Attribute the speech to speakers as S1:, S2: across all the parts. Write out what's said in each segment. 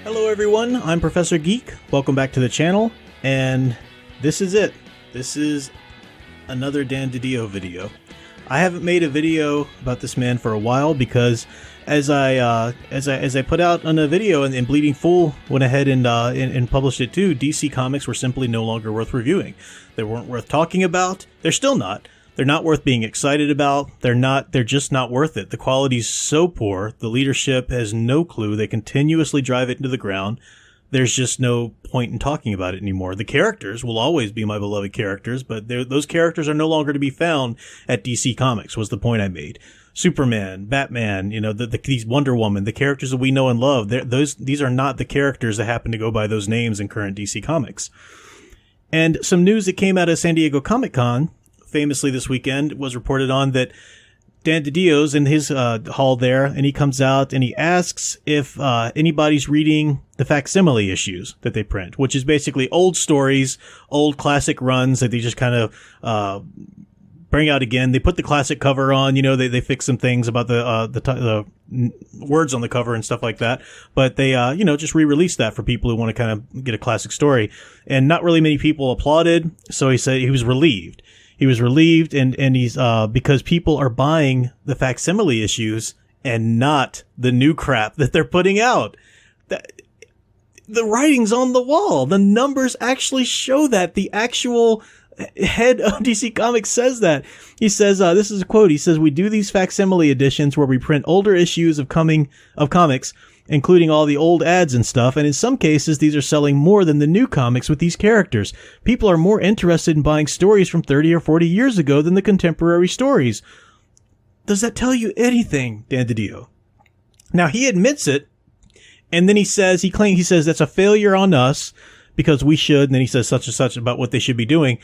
S1: Hello everyone, I'm Professor Geek. Welcome back to the channel, and this is it. This is another Dan Didio video. I haven't made a video about this man for a while because as I put out on a video and Bleeding Fool went ahead and published it too, DC Comics were simply no longer worth reviewing. They weren't worth talking about. They're still not. They're not worth being excited about. They're just not worth it. The quality's so poor. The leadership has no clue. They continuously drive it into the ground. There's just no point in talking about it anymore. The characters will always be my beloved characters, but those characters are no longer to be found at DC Comics, was the point I made. Superman, Batman, these Wonder Woman, the characters that we know and love, these are not the characters that happen to go by those names in current DC Comics. And some news that came out of San Diego Comic-Con famously this weekend was reported on that Dan Didios in his hall there, and he comes out and he asks if anybody's reading the facsimile issues that they print, which is basically old stories, old classic runs that they just kind of bring out again. They put the classic cover on, they fix some things about the words on the cover and stuff like that, but they just re-release that for people who want to kind of get a classic story. And not really many people applauded, so he said he was relieved. He was relieved, and he's because people are buying the facsimile issues and not the new crap that they're putting out. The writing's on the wall. The numbers actually show that. The actual head of DC Comics says that. He says, this is a quote. He says, "We do these facsimile editions where we print older issues of comics, including all the old ads and stuff, and in some cases these are selling more than the new comics with these characters. People are more interested in buying stories from 30 or 40 years ago than the contemporary stories." Does that tell you anything, Dan Didio? Now, he admits it, and then he says that's a failure on us because we should, and then he says such and such about what they should be doing.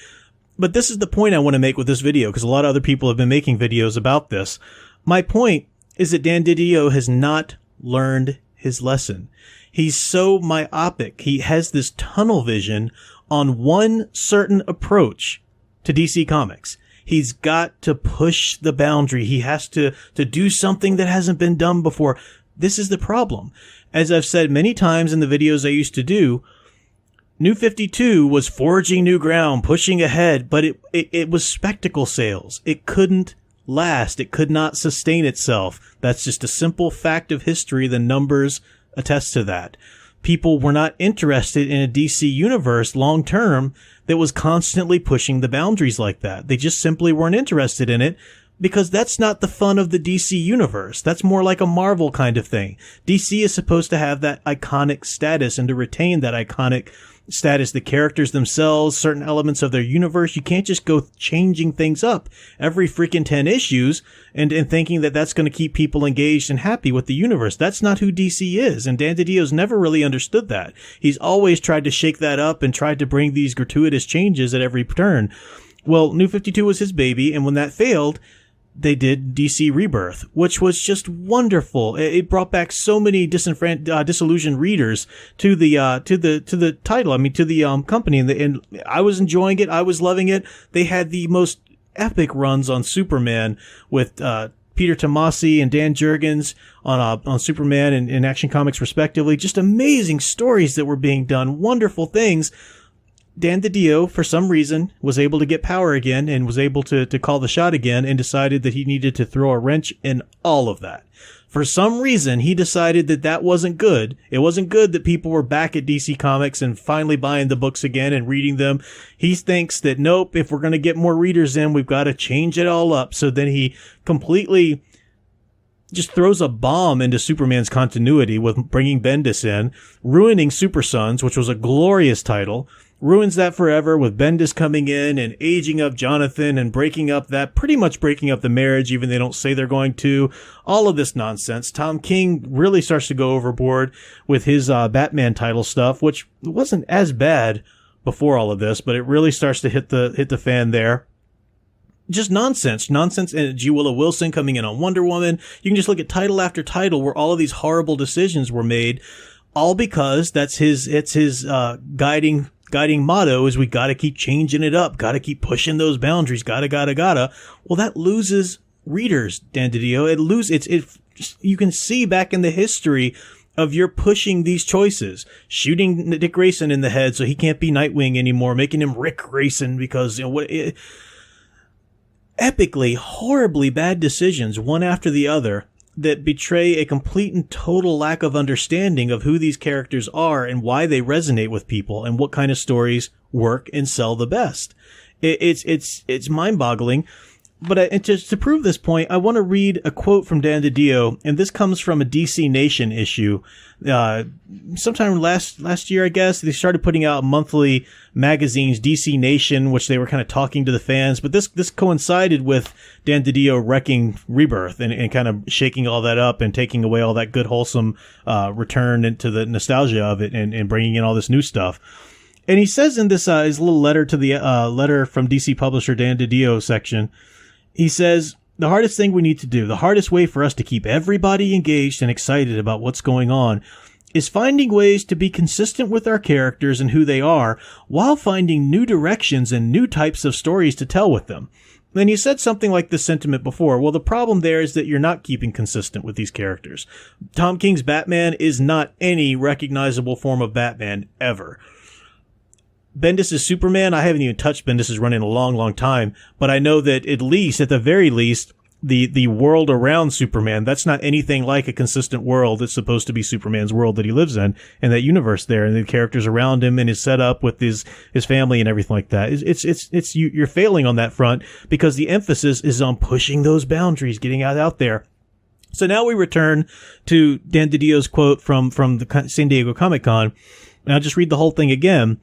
S1: But this is the point I want to make with this video, because a lot of other people have been making videos about this. My point is that Dan Didio has not learned his lesson. He's so myopic. He has this tunnel vision on one certain approach to DC Comics. He's got to push the boundary. He has to do something that hasn't been done before. This is the problem. As I've said many times in the videos I used to do, New 52 was forging new ground, pushing ahead, but it was spectacle sales. It couldn't last. It could not sustain itself. That's just a simple fact of history. The numbers attest to that. People were not interested in a DC universe long term that was constantly pushing the boundaries like that. They just simply weren't interested in it because that's not the fun of the DC universe. That's more like a Marvel kind of thing. DC is supposed to have that iconic status and to retain that iconic status, the characters themselves, certain elements of their universe. You can't just go changing things up every freaking 10 issues and thinking that that's going to keep people engaged and happy with the universe. That's not who DC is, and Dan Didio's never really understood that. He's always tried to shake that up and tried to bring these gratuitous changes at every turn. Well, New 52 was his baby, and when that failed, they did DC Rebirth, which was just wonderful. It brought back so many disillusioned readers to the title. I mean, to the company, and I was enjoying it. I was loving it. They had the most epic runs on Superman with Peter Tomasi and Dan Jurgens on Superman and Action Comics respectively. Just amazing stories that were being done. Wonderful things. Dan Didio, for some reason, was able to get power again and was able to call the shot again and decided that he needed to throw a wrench in all of that. For some reason, he decided that wasn't good. It wasn't good that people were back at DC Comics and finally buying the books again and reading them. He thinks that, nope, if we're going to get more readers in, we've got to change it all up. So then he completely just throws a bomb into Superman's continuity with bringing Bendis in, ruining Super Sons, which was a glorious title. Ruins that forever with Bendis coming in and aging up Jonathan and pretty much breaking up the marriage, even they don't say they're going to. All of this nonsense. Tom King really starts to go overboard with his Batman title stuff, which wasn't as bad before all of this, but it really starts to hit the fan there. Just nonsense. And G. Willow Wilson coming in on Wonder Woman. You can just look at title after title where all of these horrible decisions were made, all because it's his guiding motto is we gotta keep changing it up, gotta keep pushing those boundaries, gotta. Well, that loses readers, Dan Didio. You can see back in the history of your pushing these choices, shooting Dick Grayson in the head so he can't be Nightwing anymore, making him Rick Grayson because, epically, horribly bad decisions, one after the other, that betray a complete and total lack of understanding of who these characters are and why they resonate with people and what kind of stories work and sell the best. It's mind-boggling. But to prove this point, I want to read a quote from Dan Didio, and this comes from a DC Nation issue. Sometime last year, I guess, they started putting out monthly magazines, DC Nation, which they were kind of talking to the fans. But this coincided with Dan Didio wrecking Rebirth and kind of shaking all that up and taking away all that good, wholesome return into the nostalgia of it and bringing in all this new stuff. And he says in this his little letter to the letter from DC publisher Dan Didio section, he says, the hardest thing we need to do, the hardest way for us to keep everybody engaged and excited about what's going on, is finding ways to be consistent with our characters and who they are, while finding new directions and new types of stories to tell with them. And you said something like this sentiment before. Well, the problem there is that you're not keeping consistent with these characters. Tom King's Batman is not any recognizable form of Batman ever. Bendis' Superman, I haven't even touched Bendis' run in a long, long time, but I know that at the very least, the world around Superman, that's not anything like a consistent world. It's supposed to be Superman's world that he lives in, and that universe there, and the characters around him, and his setup with his family and everything like that. You're failing on that front because the emphasis is on pushing those boundaries, getting out there. So now we return to Dan Didio's quote from the San Diego Comic-Con, and I'll just read the whole thing again.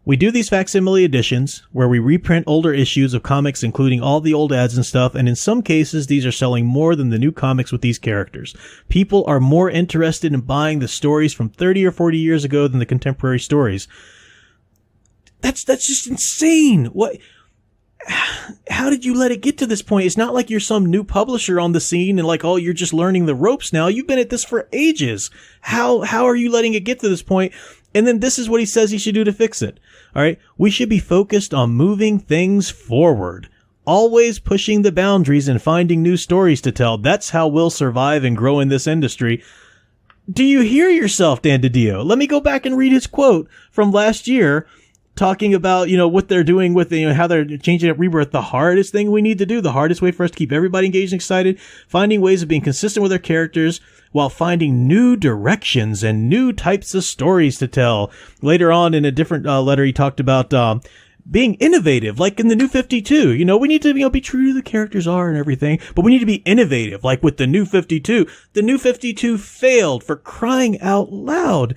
S1: We do these facsimile editions where we reprint older issues of comics, including all the old ads and stuff, and in some cases, these are selling more than the new comics with these characters. People are more interested in buying the stories from 30 or 40 years ago than the contemporary stories. That's just insane. What? How did you let it get to this point? It's not like you're some new publisher on the scene and like, oh, you're just learning the ropes now. You've been at this for ages. How are you letting it get to this point? And then this is what he says he should do to fix it. All right. We should be focused on moving things forward, always pushing the boundaries and finding new stories to tell. That's how we'll survive and grow in this industry. Do you hear yourself, Dan Didio? Let me go back and read his quote from last year, talking about, what they're doing with, how they're changing up Rebirth. The hardest thing we need to do, the hardest way for us to keep everybody engaged and excited, finding ways of being consistent with our characters while finding new directions and new types of stories to tell. Later on in a different letter, he talked about being innovative, like in the New 52. We need to be true to the characters are and everything, but we need to be innovative, like with the New 52. The New 52 failed, for crying out loud.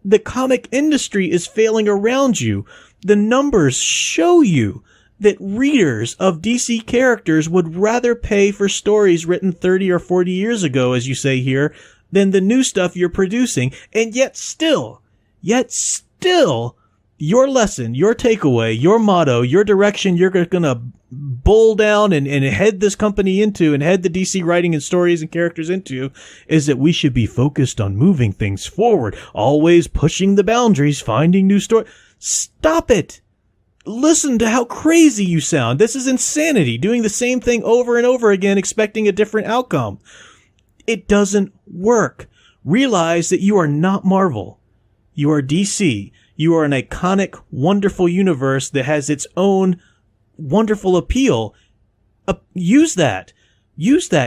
S1: The comic industry is failing around you. The numbers show you that readers of DC characters would rather pay for stories written 30 or 40 years ago, as you say here, than the new stuff you're producing. And yet still, your lesson, your takeaway, your motto, your direction you're going to bull down and head this company into and head the DC writing and stories and characters into is that we should be focused on moving things forward, always pushing the boundaries, finding new stories. Stop it. Listen to how crazy you sound. This is insanity, doing the same thing over and over again, expecting a different outcome. It doesn't work. Realize that you are not Marvel. You are DC. You are an iconic, wonderful universe that has its own wonderful appeal. Use that.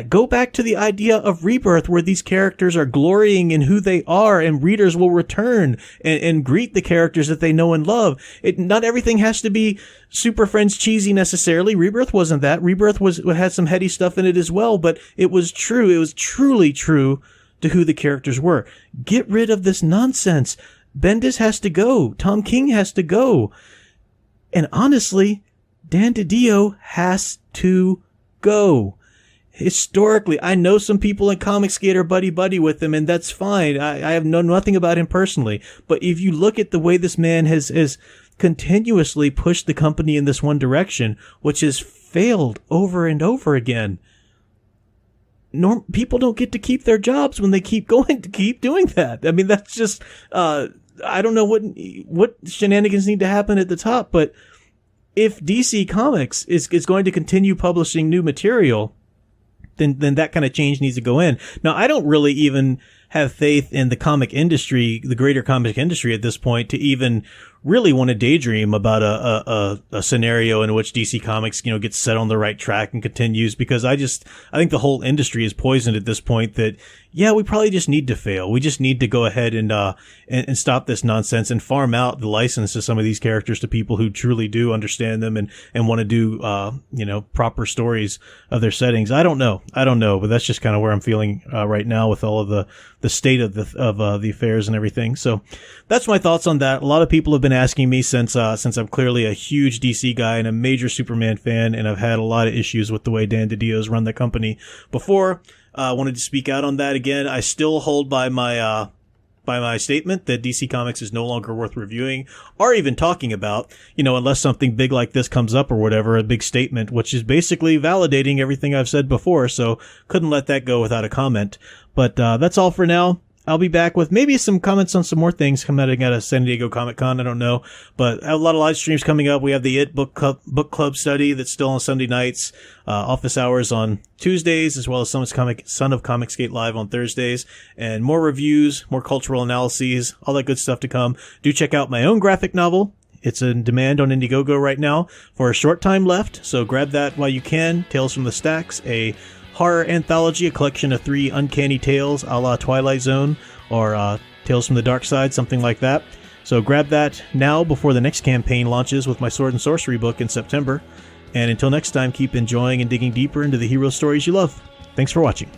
S1: Go back to the idea of Rebirth, where these characters are glorying in who they are, and readers will return and greet the characters that they know and love. Not everything has to be Super Friends cheesy necessarily. Rebirth wasn't that. Rebirth had some heady stuff in it as well, but it was true. It was truly true to who the characters were. Get rid of this nonsense. Bendis has to go. Tom King has to go. And honestly, Dan Didio has to go. Historically, I know some people in Comicsgate are buddy-buddy with him, and that's fine. I have known nothing about him personally. But if you look at the way this man has continuously pushed the company in this one direction, which has failed over and over again, people don't get to keep their jobs when they keep doing that. I mean, that's just, I don't know what shenanigans need to happen at the top, but if DC Comics is going to continue publishing new material, then that kind of change needs to go in. Now, I don't really even have faith in the comic industry, the greater comic industry at this point, to even really want to daydream about a scenario in which DC Comics, gets set on the right track and continues, because I think the whole industry is poisoned at this point that, yeah, we probably just need to fail. We just need to go ahead and stop this nonsense and farm out the license to some of these characters to people who truly do understand them and want to do, proper stories of their settings. I don't know, but that's just kind of where I'm feeling right now with all of the state of the affairs and everything. So that's my thoughts on that. A lot of people have been asking me since I'm clearly a huge DC guy and a major Superman fan, and I've had a lot of issues with the way Dan Didios run the company before. I wanted to speak out on that again. I still hold by my statement that DC Comics is no longer worth reviewing or even talking about, unless something big like this comes up or whatever, a big statement, which is basically validating everything I've said before. So couldn't let that go without a comment. But that's all for now. I'll be back with maybe some comments on some more things coming out of San Diego Comic Con. I don't know, but a lot of live streams coming up. We have the It book club study that's still on Sunday nights, office hours on Tuesdays, as well as Son of Comicsgate Live on Thursdays, and more reviews, more cultural analyses, all that good stuff to come. Do check out my own graphic novel. It's in demand on Indiegogo right now for a short time left, so grab that while you can. Tales from the Stacks, a horror anthology, a collection of 3 uncanny tales a la Twilight Zone or Tales from the Dark Side, something like that. So grab that now before the next campaign launches with my Sword and Sorcery book in September. And until next time, keep enjoying and digging deeper into the hero stories you love. Thanks for watching.